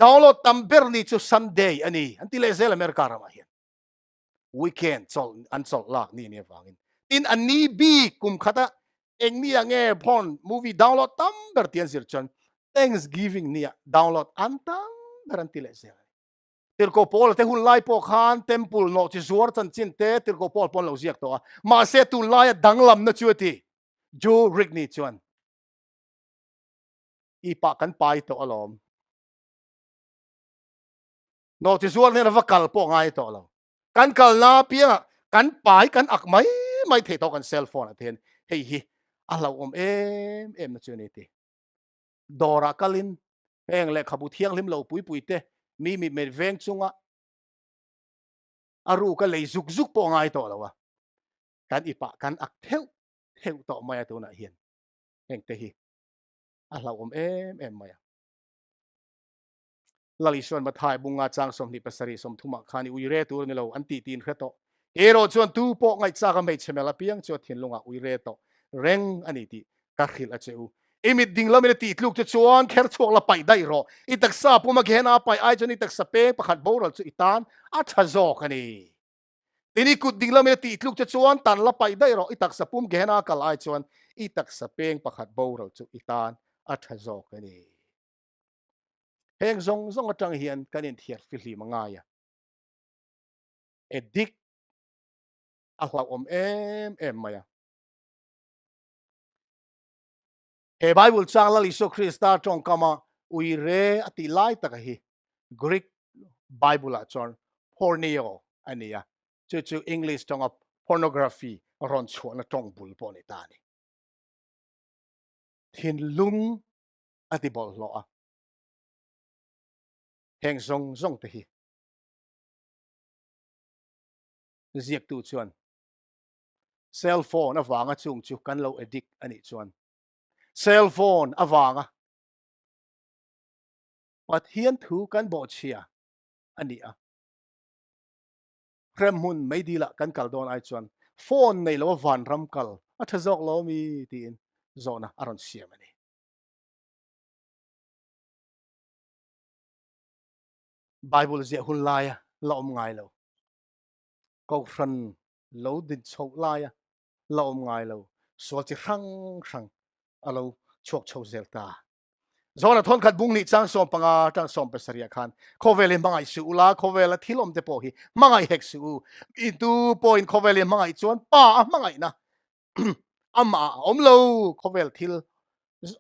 download tamber ni chu Sunday ani anti le zel America rama hian weekend chol an chol lak ni ne wangin in ani bi kum khata eng ni ange porn movie download tamber tian zir chan Thanksgiving ni download an tamber anti le zel tir ko pol te hun lai po khan temple no chi zuar chan chin te tir ko pol pon lo ziak to ma se tu lai danglam na chuati jo rig ni chuan i pa kan pai to alom no chi zuar ne na vakal po ngai to lo kan kal na pia kan pai kan ak mai the to kan cell phone athen hei hi alo em na chuni ti dora kalin eng le khabu thiang lim lo pui te mi me veng chunga aru ka lei zuk po ngai to lo wa kan ipa kan ak theu to mai to na hian eng te hi alo em mai lalison ma thai bunga chang som ni pasari som thuma khani uire tur ni lo anti tin khreto ero chuan tu po ngai cha ka mei chemela piang chu thin lunga uire to reng ani ti ka khil a cheu imit ding lamina ti tluk chu chuan kher chuak la pai dai ro i tak sa puma ghena pai ai chani tak sa pe pakhat boral chu itan a thazo kani tini kut ding lamina ti tluk chu chuan tan la pai dai ro i tak sa pum ghena kal ai chuan i tak sa peng pakhat boral chu itan a thazo kani heng zong atang hian kanin thiar fili manga ya edik a hlau em maya he bible chang la liso krista tong kama ui re ati lai taka hi greek bible a chon porneo ania chu english tong of pornography ron chuan tong bul po ni ta ni thin lung ati bol lo a heng zong te hi ziek tu chuan cell phone awanga chung chu kan lo edik ani chuan cell phone awanga pat hian thu kan bo chia ani a Hremhmun Meidilah kan kal don ai chuan phone nei lo van ram kal a thazok lo mi tin zona aron siam ani bible zia hun laia la ngai lo ko ran lo din chho laia la ngai lo so chi rang alo chok chho zelta zona thon khat bung ni chang som panga tang som pesaria khan khovele mangai su ula khovela thilom te po hi mangai hek su into point khovele mangai chuan pa mangai na ama omlo khovel thil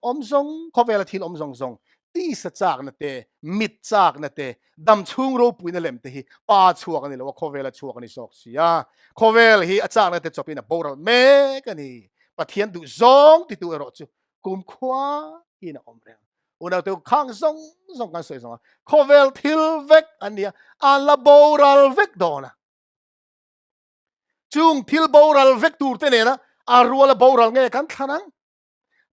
omzong khovela thil omzong ti sa chak na te mit chak na te dam chung ro puina lem te hi pa chuak ani lo khovela chuak ani sok sia khovel hi achak na te chopina boral me kani pathian du zong ti tu ero chu kum khwa ina omre una tu khang zong kan soi zong khovel thil vek ania ala boral vek dona chung thil boral vek tur te ne na arwala boral nge kan thanang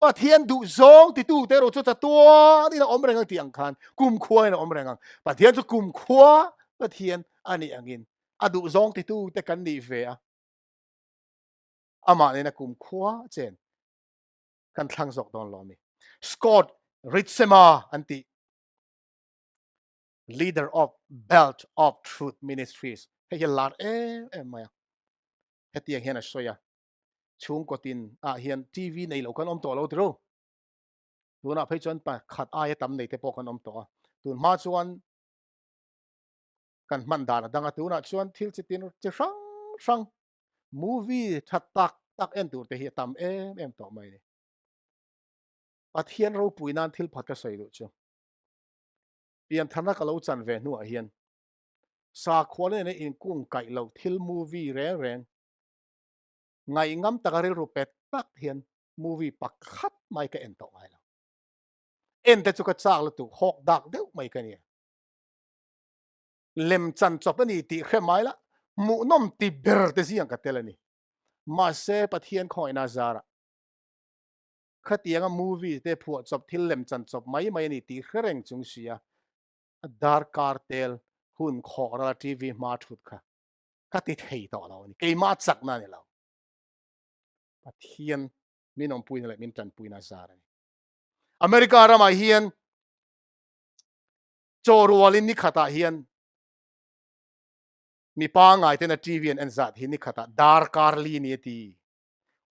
pathian du zong ti tu te ro chu cha tua ni na om reng ti ang khan kum khwa na om reng pathian chu kum khwa pathian ani angin adu zong ti tu te kan ni ve a ama ne na kum khwa chen kan thlang zok don lo mi Scott Ritsema anti leader of Belt of Truth Ministries he lar maya hetiang hian a soya chung kotin a hian TV nei lo kan om to lo tro tuna phei chon pa khat ai tam nei te po kan om to tun ma chuan kan man dan danga tuna chuan thil chitin chi sang movie that tak en tur te hi tam em to mai ni pathian ro puinan thil phat ka sei lu chu pian thana ka lo chan ve nu a hian sa khole ne in kung kai lo thil movie reng ngai ngam takaril ru pet tak hian movie pakhat mai ka en to mai lo en te chu ka chak la tu hok dak deuh mai ka ni lem chan chop ani ti Hremai la mu nom ti ber te siang ka tel ani ma se pathian khoi na zara khatianga movie te phu chop thil lem chan chop mai mai ani ti khreng chung sia dar cartel hun khora TV ma thut kha khati thei to lo ni ke ma chak na ni lo pathian min om pui na le min tan pui na zara ni America ra ma hian chorwalin ni khata hian mi pa ngai te na TV en zat hi ni khata dar karli ni ti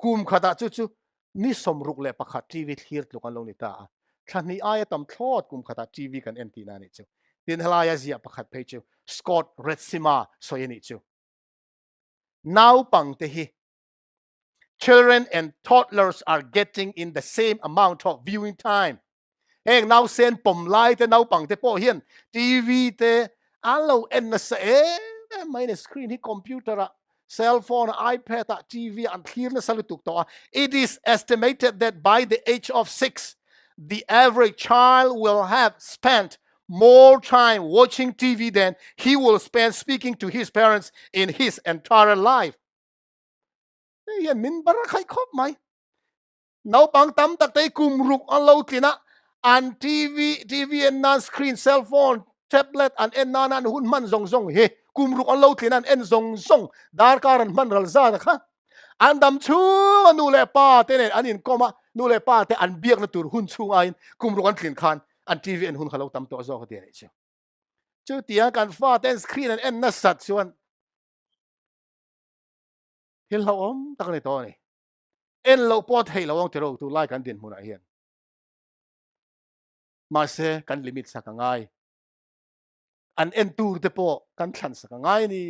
kum khata chu chu ni somruk le pakhat TV thir tlukan lo ni ta thani aya tam thlot kum khata TV kan en ti na ni chu tin halaya zia pakhat phei chu Scott Retsima soyani chu now pang te hi children and toddlers are getting in the same amount of viewing time heng now sen pom lai te now pang te po hian TV te alo en na sa mai na screen hi computer a cell phone iPad a TV an thlir na salutuk to it is estimated that by the age of 6 the average child will have spent more time watching TV than he will spend speaking to his parents in his entire life hian min bara khai khop mai nau pang tam tak te kum ruk an lo tlina an TV and non screen cell phone tablet an en nan an hun man zong zong he kum ruk an lo tlina an en zong zong dar karan man ral za da kha an dam chu anu le pa te ne anin koma nu le pa te an biak na tur hun chu ain kum ruk an tlin khan an TV en hun khalo tam to zo ka te ne chu tia kan fa ten screen an en na sat chuan hil lo om tak ne to ni en lo pot hei lo ong te ro tu lai kan din mun a hian ma se kan limit sa ka ngai an en tur te po kan thlan sa ka ngai ni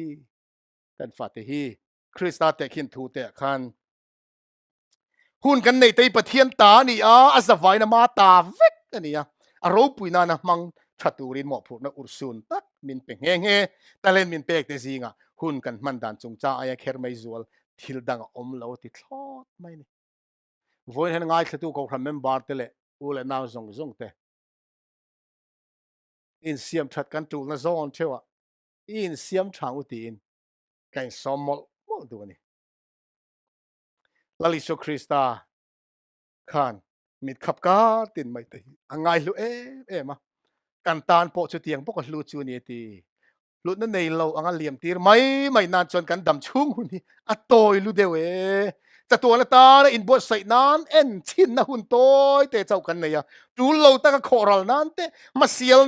kan fa te hi Krista te khin thu te khan hun kan nei te pathian ta ni a azawai na ma ta vek ani a ropui na na mang thaturin mo phu na ursun tak min pe nge nge talen min pek te zinga hun kan man dan chung cha aya kher mai zual thil dang om lo ti thlot mai ni voin hen ngai thatu ko remember te le ule naw zong zong te in siam that kan tu na zon chewa in siam thang uti in kan somol mo du ni lali so Krista khan mit khap ka tin mai te angai lu e ma kan tan po chu tiang po ka lu chu ni ti lut na nei lo anga liam tir mai nan chon kan dam chung hu ni a toy lu de we ta to la ta in bo sai nan en chin na hun toy te chau kan nei ya tu lo ta ka khoral nan te ma sial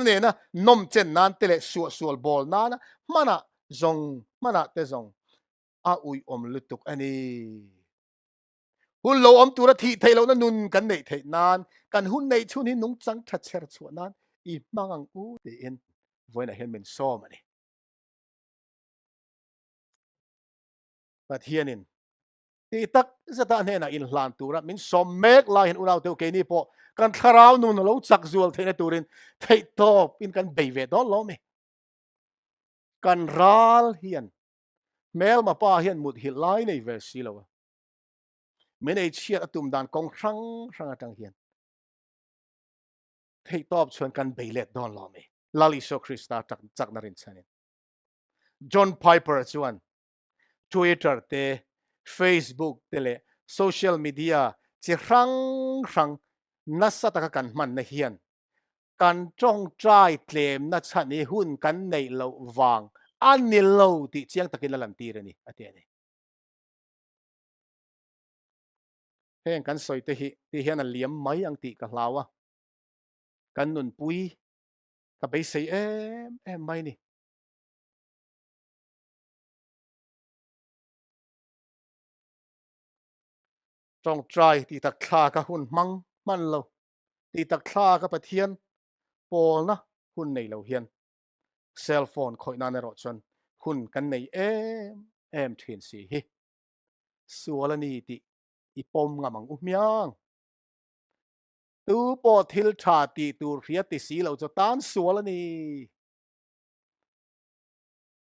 ne na nom chen nan te le sual bol nan mana zong mana te zong a ui om lutuk ani hun lo om tu ra thi thei lo na nun kan nei thei nan kan hun nei chu ni nung chang that cher chu nan i mangang u te in voina hen men so mani but hianin ti tak zata ne na in hlan tura min som mek la hin unau te ke ni po kan tharau nu lo chak zual theina turin thei top in kan beive don lo me kan ral hian mel ma pa hian mut hi lai nei ve si lo men ei chiat atum dan kong rang atang hian thei top chuan kan beilet don lo me lali so Krista chak na rin chanin John Piper chuan Twitter te Facebook te le social media chi rang nasa taka kan man na hian kan trong trai tlem na chani hun kan nei lo wang ani lo ti chiang takin la lam ti rani ati ani heng kan soi te hi ti hian a liam mai ang ti ka hlawa kan nun pui ka be sei em mai ni trong trai ti tak thla ka hun mang man lo ti tak thla ka pathian pol na hun nei lo hian cell phone khoi na ne ro chon hun kan nei em thin si hi sualani ti ipom ngamang umyang tu po thil tha ti tu ria ti si lo cho tan sualani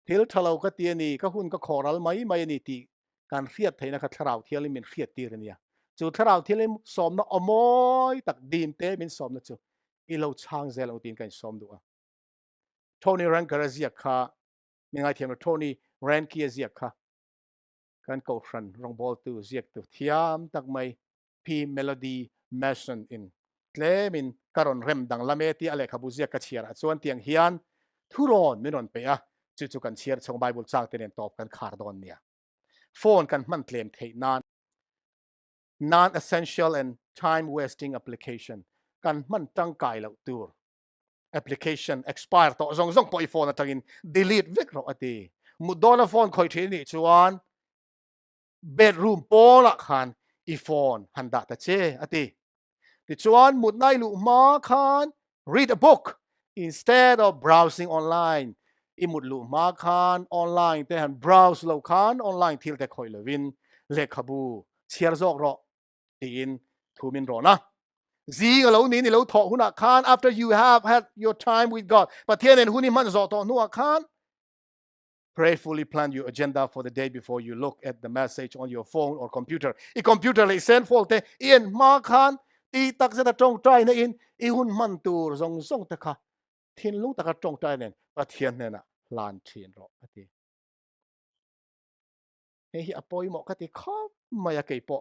thil thalo ka ti ni ka hun ka khoral mai ni ti kan riat theina ka tharau thial min riat ti ria chu tharau thilim som na omoi tak dim te min som na chu i lo chang zel ang tin kan som du a Tony Ranker azia kha mi ngai thiam Tony Ranky azia kha kan ko ran rong bol tu ziak tu thiam tak mai p melody mason in tlemin karon rem dang lame ti ale khabu ziak ka chiara chuan tiang hian thuron minon pe a chu chu kan chiar chong bible chang ten top kan khar don nia phone kan man claim thei non essential and time wasting application kan man tang kai lo tur application expire to zong zong poi phone atangin delete vek ro ati mudona phone khoi thi ni chuan bedroom pola khan I phone handa ta che ati ti chuan mut nai lu ma khan read a book instead of browsing online I mut lu ma khan online te han browse lo khan online thil te khoi lovin le khabu chiar zok ro tin thumin ro na zi ga lo ni ni lo tho huna khan after you have had your time with God but here and huni man zo to nu khan prayerfully plan your agenda for the day before you look at the message on your phone or computer. I computer le send fault in ma khan I tak za tong trai na in I hun man tur zong zong ta kha thin lu ta ka tong trai nen pathian ne na lan thin ro ati hi apoi mo ka ti kha maya ke po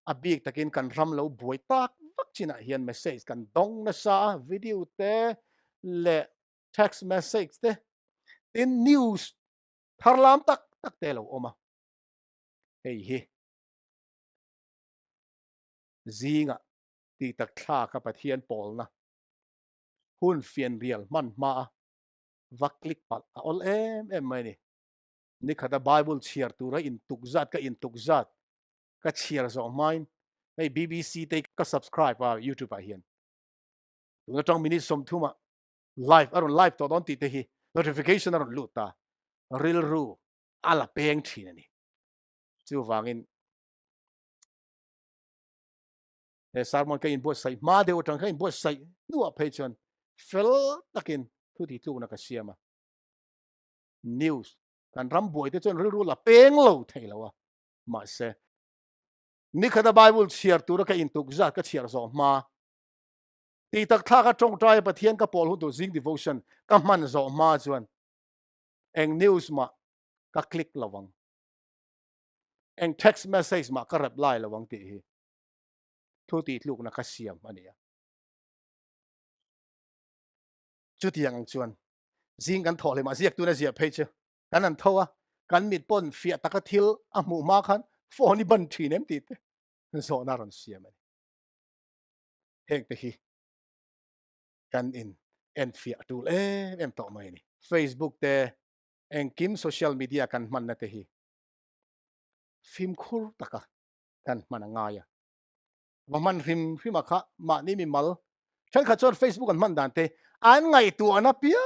abik takin kan ram lo buai tak vak china hian message kan dong na sa video te le text message te in news tharlam tak tak te lo oma hei hi zinga ti tak thla ka pathian pol na hun fian rial man ma vaklik pal ol em mai ni khada bible chiar tura in tukzat ka in tukzat ka chiar zo main hei bbc te ka subscribe a youtube a hian tuna tong minute som thuma live aron live to don ti te hi notification aron luta ril ru ala peng thina ni chu wangin e sarmon ka in bo sai ma de otang ka in bo sai nuwa pechon fel takin thu ti tu na ka siama news kan ram boi te chon ril ru la peng lo thei lo ma se ni khada bible chiar tu ra ka in tuk za ka chiar zo ma ti tak tha ka tong trai pathian ka pol hu do zing devotion ka man zo ma chuan eng news ma ka click lawang eng text message ma ka reply lawang ti hi thu ti tluk na ka siam ania chu tiang chuan zing kan thole ma ziak tu na zia page kan an thowa kan mit pon fia takathil a mu ma khan phone ban thinem ti te zo na ron siam ani heng te hi kan in en fia tu em to mai ni Facebook te eng kim social media kan man na te hi phim khur taka kan man nga ya wa man phim kha ma ni mi mal than kha chon Facebook an man dan te an ngai tu ana pia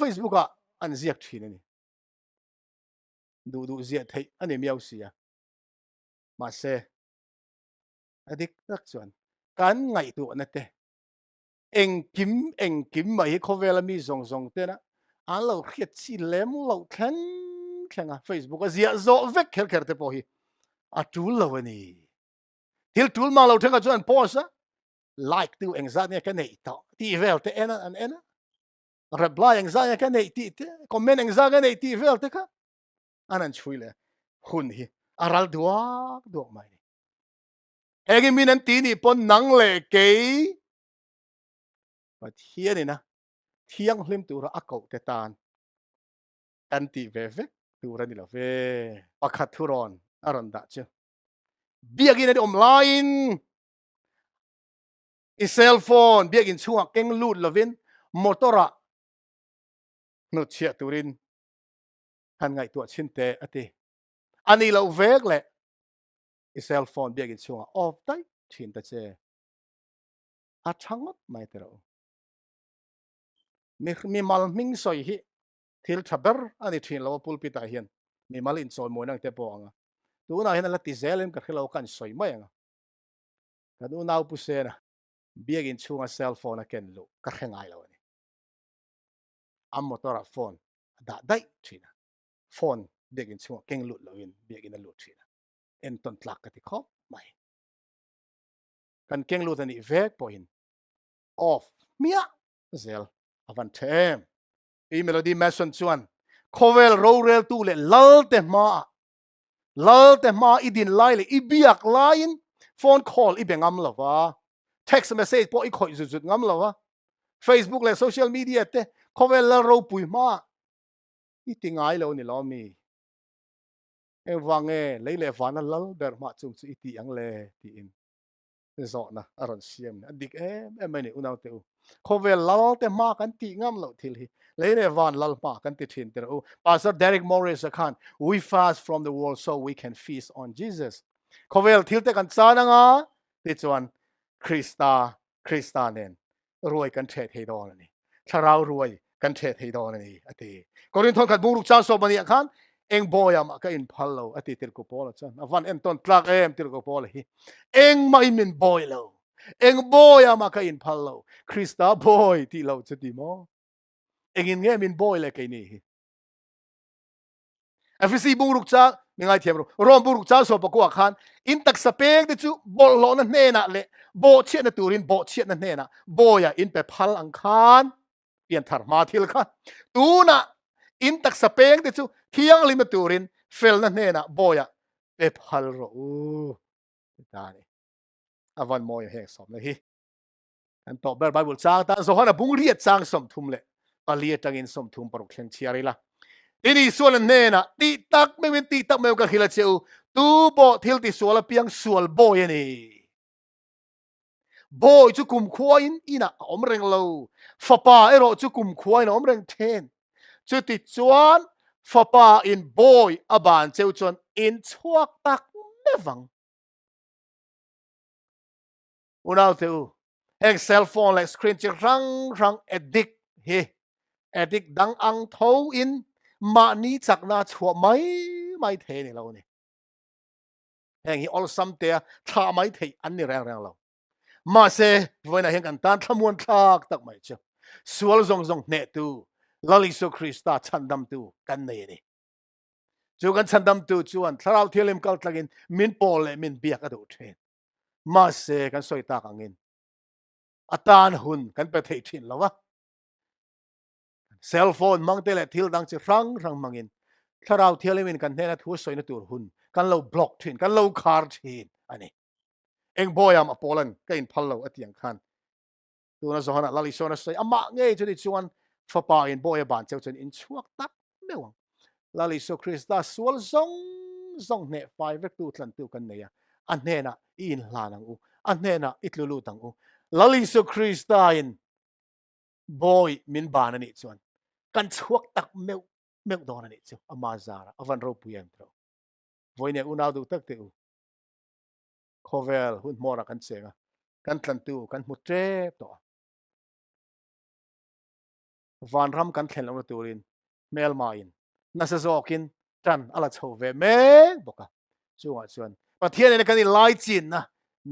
Facebook a an ziak thin ni du zia thei ani miau sia ma se adik tak chuan kan ngai tu na te eng kim mai ko vela mi zong zong te na an lo khiat chi lem lo thang a Facebook a zia zo vek kher te po hi a tul lo ni til tul ma lo thang a chuan post a like tu eng za ne ka nei to ti vel te ena an ena reply eng za ka nei ti te comment eng za ka nei ti vel te ka anan chui le hun hi aral duak mai egi min an ti ni pon nang le ke but here ni na thiang hlim tu ra akau te tan kan ti ve ve tu ra ni lo ve pakhat thuron aron da che biagin adi online I cell phone biagin chunga keng lut lovin motora no chia turin han ngai tu chin te ati ani lo vek le I cell phone biagin chunga off tai thin ta che a thangot mai te ro mi mal ming soi hi thil thaber ani thin lo pulpit a hian mi mal in sol mo nang te po anga tu na hian la ti zelem ka khilo kan soi mai anga ka du nau pu se na biagin chunga cell phone a ken lo ka khengai lo ni am motora phone da dai thina phone biagin chunga keng lut lo in biagin a lut thina en ton tlak ka ti kho mai kan keng lu tani vek point off mia zel avan them i melody mason chuan khovel ro rel tu le lal te ma idin lai le ibiak lain phone call i bengam lova text message po i khoi zut ngam lova Facebook le social media te khovel Lalropui ma i tingai lo ni lo mi e wange leile vana lal ber ma chung chu iti ang le ti in zo na aron siam na dik mani unaw te u khovel lal te ma kan ti ngam lo thil hi leile van lal ma kan ti thin te u Pastor Derek Morris khan we fast from the world so we can feast on Jesus khovel thil te kan chana nga ti chuan Krista nen ruai kan the thei don ni tharau ruai kan the thei don ni ati korin thon khat buruk cha so bani khan eng boyam ka in phallo ati tir ko pol chan avan en ton tlak tir ko pol hi eng mai min boy lo eng boyam ka in phallo Krista boy ti lo chati mo eng in nge min boy le kai ni hi FCC buruk cha mi ngai thiam ro rom buruk cha so pa ko khan in tak sapek de chu bol lo na hne na le bo chiat na turin bo chiat na hne na boya in pe phal ang khan pian thar ma thil khan tu na in tak sapek de chu thiang lim turin fel na hne na boya pe phal ro u ta ni avan moy he som na hi an to ber bible chang ta so hana bung riat chang som thum le palia tangin som thum parok thlen chiari la ini sual ne na ti tak me ka khila cheu tu bo thil ti sual piang sual boy ni boy chu kum khuain ina om reng lo fapa ero chu kum khuain om reng then chu ti chuan fapa in boy aban cheu chon in chuak tak mewang unau teu heng cell phone like screen chi rang addict he addict dang ang tho in ma ni chak na chua mai the ni lo ni heng hi all some te tha mai thei an ni rang lo ma se voina heng kan tan thamuan thak tak mai chu sual zong ne tu lali so Krista chandam tu kan nei ni chu kan chandam tu chuan tharau thilim kal tlagin min pol le min biak adu then ma se kan soi tak angin atan hun kan pe thei thin lawa cell phone mang te le thil dang chi rang mangin tharau thialimin kan hena thu soina tur hun kan lo block thin kan lo khar thin ani eng boyam apolan kain phallo atiang khan tuna zohana lali sona sai ama nge chudi chuan fapa in boy ban cheu chen in chuak tak mewang lali so Krista sual zong ne fai vek tu tlan tu kan neya an hena in hlanang u an hena itlulu tang u lali so Krista in boy min ban ani chuan kan chuak tak meu don ani chu ama zara avan ro puyam tro voine unau du tak te u khovel hun mora kan chenga kan tlan tu kan mu tre to van ram kan thlen lo turin mel main na sa zokin tan ala chove me boka chuwa chuan pathian ne kan lai chin na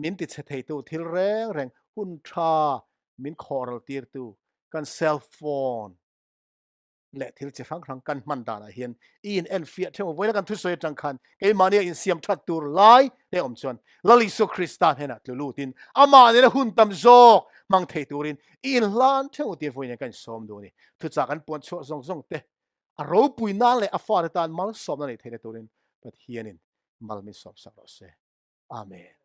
min ti che thei tu thil reng hun tha min khoral tir tu kan cell phone le thil che rang kan man da la hian in en fiat themo voila kan thu soi tang khan ke mania in siam that tur lai te om chuan lali so Krista hena tlutin ama ne hun tam zok mang thei turin in lan theu ti voina kan som do ni thu cha kan pon cho zong te a ro pui na le a far tan mal som na ni thei turin but hianin mal mi som sa ro se amen